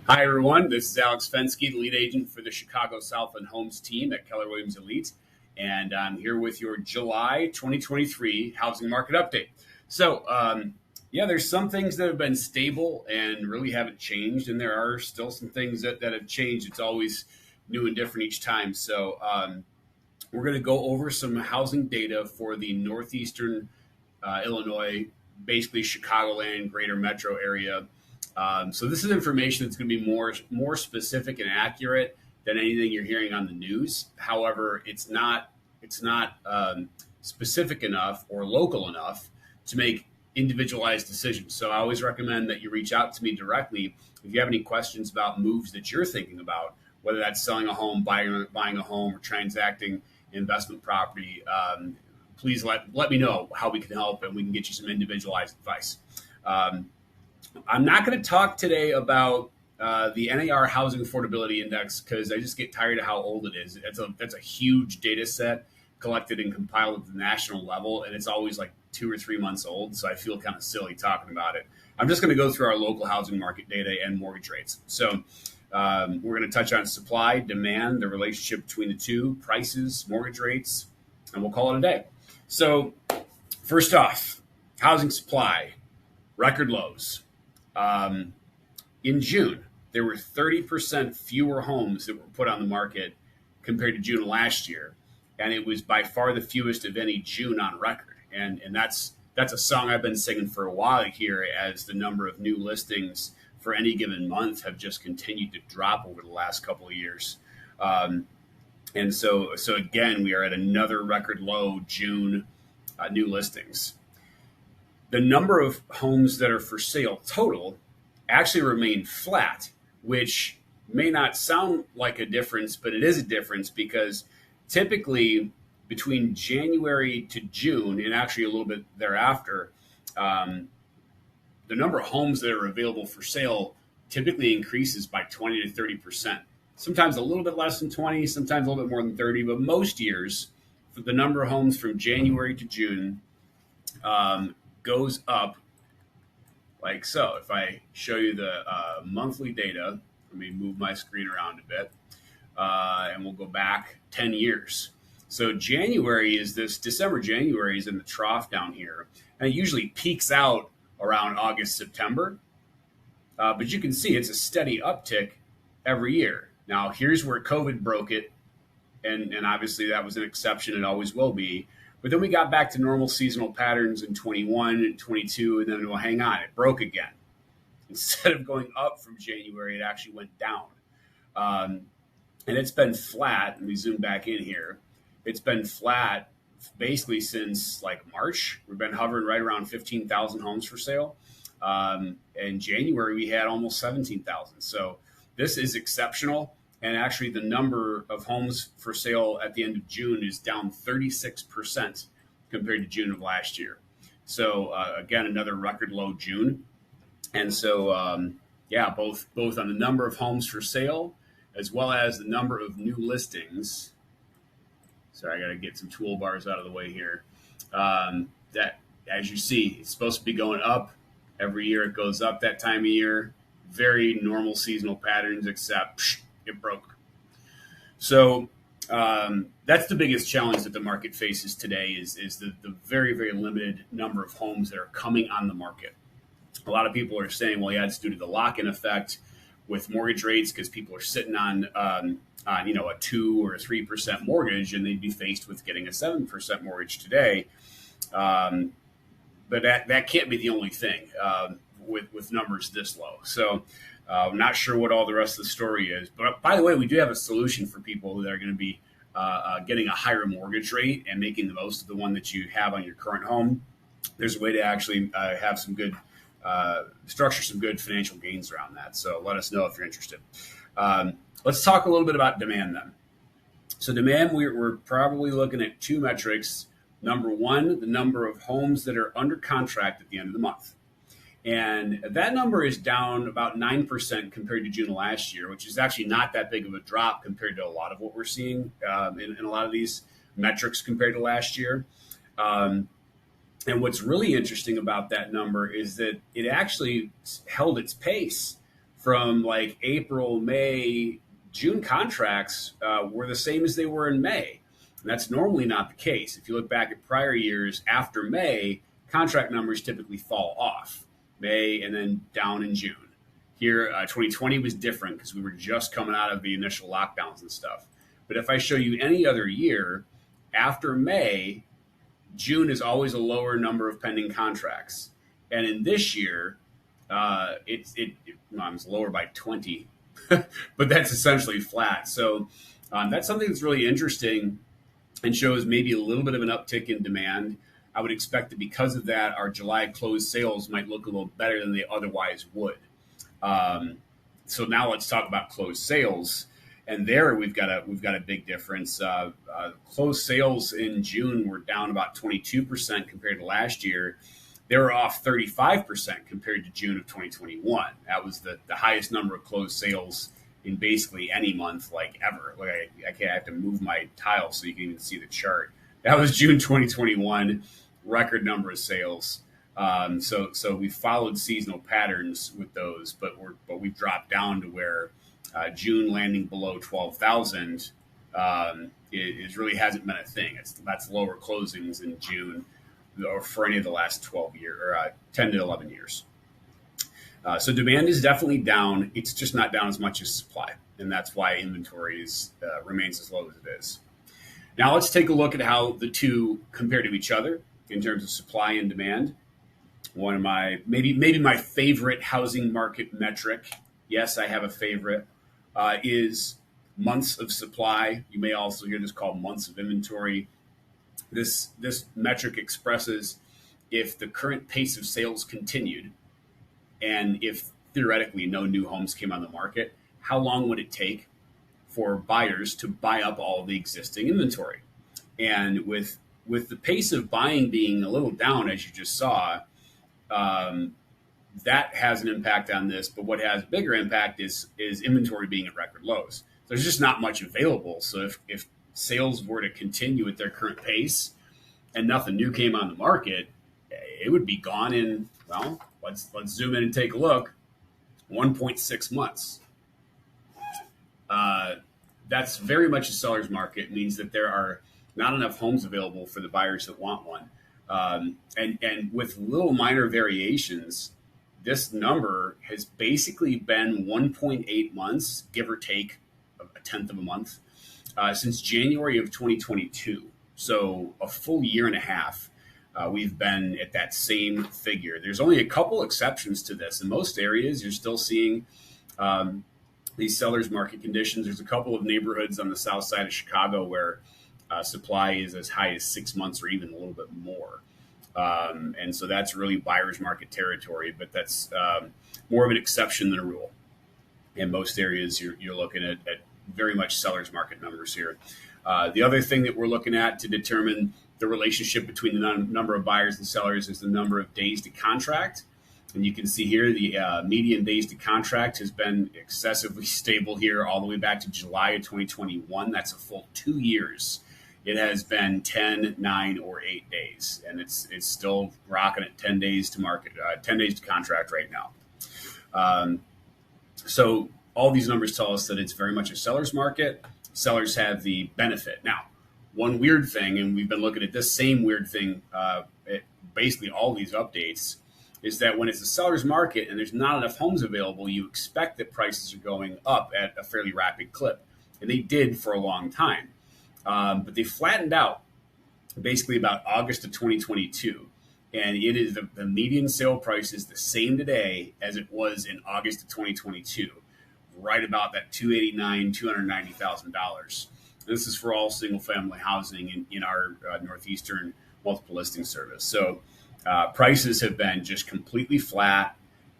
Hi, everyone. This is Alex Fensky, the lead agent for the Chicago Southland Homes team at Keller Williams Elite. And I'm here with your July 2023 housing market update. So, there's some things that have been stable and really haven't changed. And there are still some things that have changed. It's always new and different each time. So, we're going to go over some housing data for the northeastern Illinois, basically Chicagoland, greater metro area. So this is information that's going to be more specific and accurate than anything you're hearing on the news. However, it's not specific enough or local enough to make individualized decisions. So I always recommend that you reach out to me directly if you have any questions about moves that you're thinking about, whether that's selling a home, buying a home, or transacting investment property. Please let me know how we can help and we can get you some individualized advice. I'm not going to talk today about the NAR Housing Affordability Index because I just get tired of how old it is. That's a huge data set collected and compiled at the national level, and it's always like 2 or 3 months old, so I feel kind of silly talking about it. I'm just going to go through our local housing market data and mortgage rates. So we're going to touch on supply, demand, the relationship between the two, prices, mortgage rates, and we'll call it a day. So first off, housing supply, record lows. In June, there were 30% fewer homes that were put on the market compared to June of last year. And it was by far the fewest of any June on record. And that's a song I've been singing for a while here, as the number of new listings for any given month have just continued to drop over the last couple of years. And so again, we are at another record low June new listings. The number of homes that are for sale total actually remained flat, which may not sound like a difference, but it is a difference because typically between January to June, and actually a little bit thereafter, the number of homes that are available for sale typically increases by 20 to 30%. Sometimes a little bit less than 20, sometimes a little bit more than 30, but most years, for the number of homes from January to June goes up like so. If I show you the monthly data, let me move my screen around a bit, and we'll go back 10 years. So January is December, January is in the trough down here, and it usually peaks out around August, September. But you can see it's a steady uptick every year. Now, here's where COVID broke it, and obviously that was an exception. It always will be. But then we got back to normal seasonal patterns in 21 and 22, and then, well, hang on, it broke again. Instead of going up from January, it actually went down. And it's been flat. Let me zoom back in here. It's been flat basically since like March. We've been hovering right around 15,000 homes for sale. In January, we had almost 17,000. So this is exceptional. And actually, the number of homes for sale at the end of June is down 36% compared to June of last year. So again, another record low June. And so, both on the number of homes for sale as well as the number of new listings. Sorry, I got to get some toolbars out of the way here. That, as you see, it's supposed to be going up. Every year it goes up that time of year. Very normal seasonal patterns, except it broke. So that's the biggest challenge that the market faces today is the very, very limited number of homes that are coming on the market. A lot of people are saying, well, yeah, it's due to the lock-in effect with mortgage rates because people are sitting on a 2 or 3% mortgage, and they'd be faced with getting a 7% mortgage today. But that can't be the only thing with numbers this low. So I'm not sure what all the rest of the story is. But by the way, we do have a solution for people that are going to be getting a higher mortgage rate and making the most of the one that you have on your current home. There's a way to actually have some good structure some good financial gains around that. So let us know if you're interested. Let's talk a little bit about demand then. So demand, we're probably looking at two metrics. Number one, the number of homes that are under contract at the end of the month. And that number is down about 9% compared to June of last year, which is actually not that big of a drop compared to a lot of what we're seeing in a lot of these metrics compared to last year. And what's really interesting about that number is that it actually held its pace from like April, May, June contracts were the same as they were in May. And that's normally not the case. If you look back at prior years after May, contract numbers typically fall off May and then down in June. Here, 2020 was different because we were just coming out of the initial lockdowns and stuff. But if I show you any other year, after May, June is always a lower number of pending contracts. And in this year, it's lower by 20, but that's essentially flat. So that's something that's really interesting and shows maybe a little bit of an uptick in demand. I would expect that because of that, our July closed sales might look a little better than they otherwise would. So now let's talk about closed sales. And there we've got a big difference. Closed sales in June were down about 22% compared to last year. They were off 35% compared to June of 2021. That was the highest number of closed sales in basically any month, like ever. Like I have to move my tile so you can even see the chart. That was June 2021, record number of sales. So we followed seasonal patterns with those, but we've dropped down to where June landing below 12,000 it really hasn't been a thing. That's lower closings in June or for any of the last 12 years or 10 to 11 years. So demand is definitely down. It's just not down as much as supply, and that's why inventory remains as low as it is. Now let's take a look at how the two compare to each other in terms of supply and demand. One of my maybe my favorite housing market metric. Yes, I have a favorite. Is months of supply. You may also hear this called months of inventory. This metric expresses if the current pace of sales continued and if theoretically no new homes came on the market, how long would it take for buyers to buy up all the existing inventory? And with the pace of buying being a little down, as you just saw, that has an impact on this. But what has a bigger impact is inventory being at record lows. There's just not much available. So if sales were to continue at their current pace and nothing new came on the market, it would be gone in, well, let's zoom in and take a look, 1.6 months. That's very much a seller's market. It means that there are not enough homes available for the buyers that want one. And with little minor variations, this number has basically been 1.8 months, give or take a tenth of a month, since January of 2022. So a full year and a half, we've been at that same figure. There's only a couple exceptions to this. In most areas, you're still seeing these sellers market conditions. There's a couple of neighborhoods on the south side of Chicago where supply is as high as 6 months or even a little bit more. And so that's really buyer's market territory, but that's more of an exception than a rule. In most areas, you're looking at very much seller's market numbers here. The other thing that we're looking at to determine the relationship between the number of buyers and sellers is the number of days to contract. And you can see here the median days to contract has been excessively stable here all the way back to July of 2021. That's a full 2 years. It has been 10, 9, or 8 days, and it's still rocking at 10 days to market, 10 days to contract right now. So all these numbers tell us that it's very much a seller's market. Sellers have the benefit. Now, one weird thing, and we've been looking at this same weird thing at basically all these updates, is that when it's a seller's market and there's not enough homes available, you expect that prices are going up at a fairly rapid clip. And they did for a long time. But they flattened out basically about August of 2022. And it is the median sale price is the same today as it was in August of 2022, right about that $290,000. This is for all single family housing in our Northeastern multiple listing service. So prices have been just completely flat.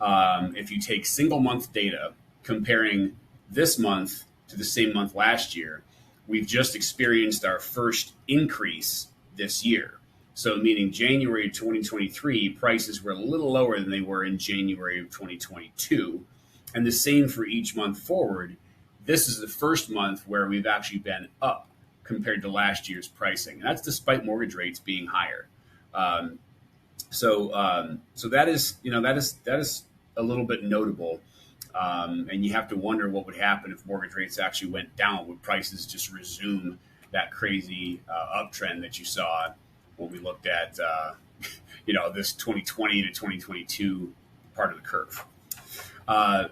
If you take single month data comparing this month to the same month last year, we've just experienced our first increase this year. So meaning January of 2023, prices were a little lower than they were in January of 2022. And the same for each month forward. This is the first month where we've actually been up compared to last year's pricing. And that's despite mortgage rates being higher. So that is a little bit notable. And you have to wonder what would happen if mortgage rates actually went down. Would prices just resume that crazy uptrend that you saw when we looked at, this 2020 to 2022 part of the curve?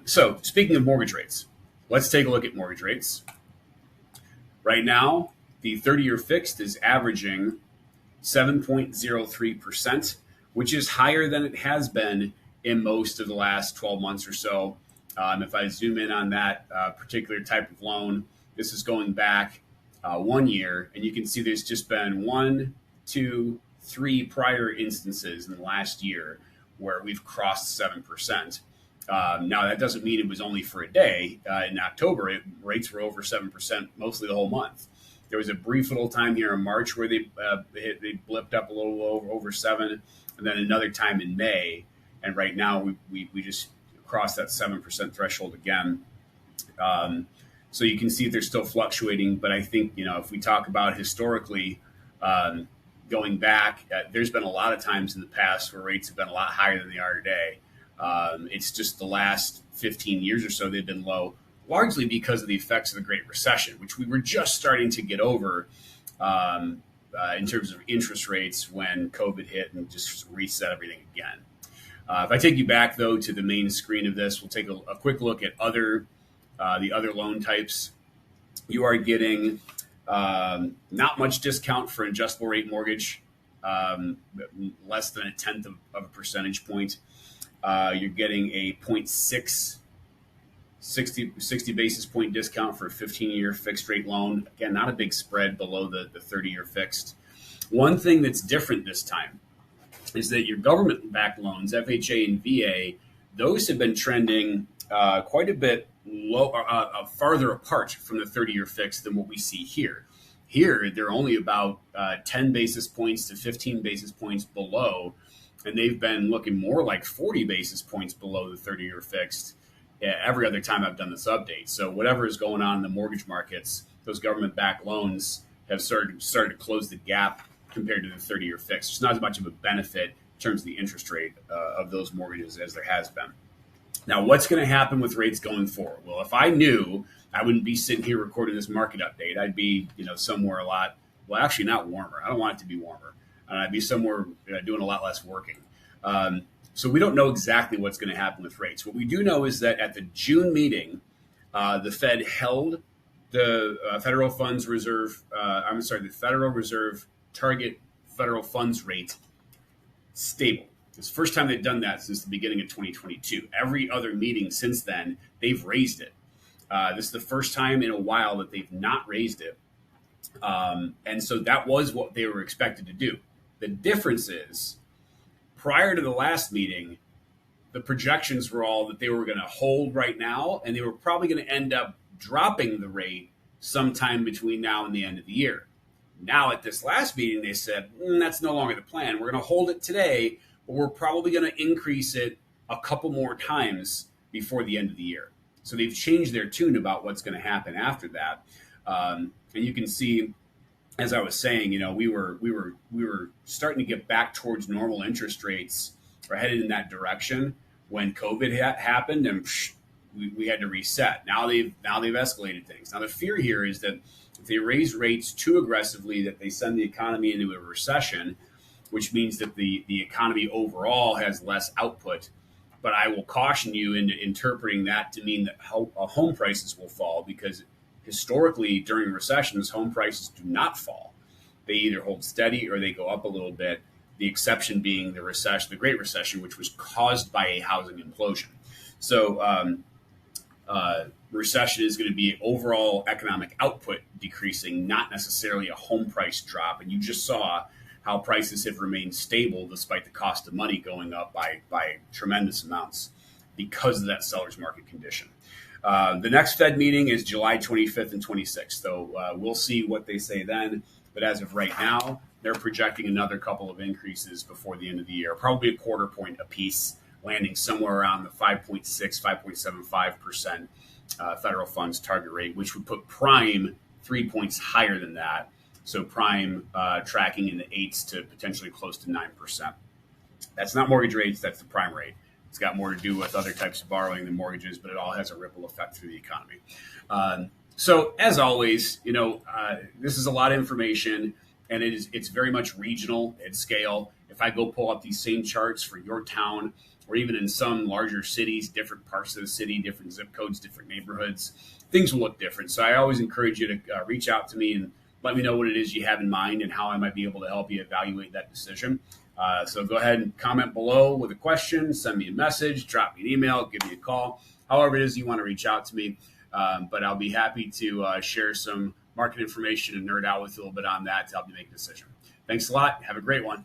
So speaking of mortgage rates, let's take a look at mortgage rates. Right now, the 30-year fixed is averaging 7.03%, which is higher than it has been in most of the last 12 months or so. If I zoom in on that particular type of loan, this is going back 1 year, and you can see there's just been 1, 2, 3 prior instances in the last year where we've crossed 7%. Now, that doesn't mean it was only for a day. In October, rates were over 7% mostly the whole month. There was a brief little time here in March where they blipped up a little over 7, and then another time in May. And right now, we just crossed that 7% threshold again. So you can see they're still fluctuating. But I think, if we talk about historically, going back, there's been a lot of times in the past where rates have been a lot higher than they are today. It's just the last 15 years or so they've been low, largely because of the effects of the Great Recession, which we were just starting to get over in terms of interest rates when COVID hit and just reset everything again. If I take you back, though, to the main screen of this, we'll take a quick look at the other loan types. You are getting not much discount for an adjustable rate mortgage, less than 1/10 of a percentage point. You're getting a 0.6 60 basis point discount for a 15-year fixed rate loan. Again, not a big spread below the 30-year fixed. One thing that's different this time is that your government-backed loans, FHA and VA, those have been trending quite a bit farther apart from the 30-year fixed than what we see here. Here, they're only about 10 basis points to 15 basis points below, and they've been looking more like 40 basis points below the 30-year fixed every other time I've done this update. So whatever is going on in the mortgage markets, those government-backed loans have started to close the gap compared to the 30-year fixed. There's not as much of a benefit in terms of the interest rate of those mortgages as there has been. Now, what's going to happen with rates going forward? Well, if I knew, I wouldn't be sitting here recording this market update. I'd be, somewhere actually not warmer. I don't want it to be warmer. I'd be somewhere doing a lot less working. So we don't know exactly what's going to happen with rates. What we do know is that at the June meeting, the Fed held the Federal Reserve target federal funds rate stable. It's the first time they've done that since the beginning of 2022. Every other meeting since then, they've raised it. This is the first time in a while that they've not raised it. And so that was what they were expected to do. The difference is, prior to the last meeting, the projections were all that they were going to hold right now, and they were probably going to end up dropping the rate sometime between now and the end of the year. Now, at this last meeting, they said, that's no longer the plan. We're going to hold it today, but we're probably going to increase it a couple more times before the end of the year. So they've changed their tune about what's going to happen after that. And you can see, as I was saying, we were starting to get back towards normal interest rates, or headed in that direction when COVID happened, and we had to reset. Now they've escalated things. Now the fear here is that if they raise rates too aggressively, that they send the economy into a recession, which means that the economy overall has less output. But I will caution you into interpreting that to mean that home prices will fall, because historically, during recessions, home prices do not fall. They either hold steady or they go up a little bit, the exception being the Great Recession, which was caused by a housing implosion. So recession is going to be overall economic output decreasing, not necessarily a home price drop. And you just saw how prices have remained stable despite the cost of money going up by tremendous amounts because of that seller's market condition. The next Fed meeting is July 25th and 26th. So we'll see what they say then. But as of right now, they're projecting another couple of increases before the end of the year, probably a quarter point apiece, landing somewhere around the 5.6, 5.75% federal funds target rate, which would put prime 3 points higher than that. So prime tracking in the 8s to potentially close to 9%. That's not mortgage rates. That's the prime rate. It's got more to do with other types of borrowing than mortgages, but it all has a ripple effect through the economy. So as always, this is a lot of information, and it's very much regional at scale. If I go pull up these same charts for your town, or even in some larger cities, different parts of the city, different zip codes, different neighborhoods, things will look different. So I always encourage you to reach out to me and let me know what it is you have in mind and how I might be able to help you evaluate that decision. So go ahead and comment below with a question, send me a message, drop me an email, give me a call, however it is you want to reach out to me. But I'll be happy to share some market information and nerd out with you a little bit on that to help you make a decision. Thanks a lot. Have a great one.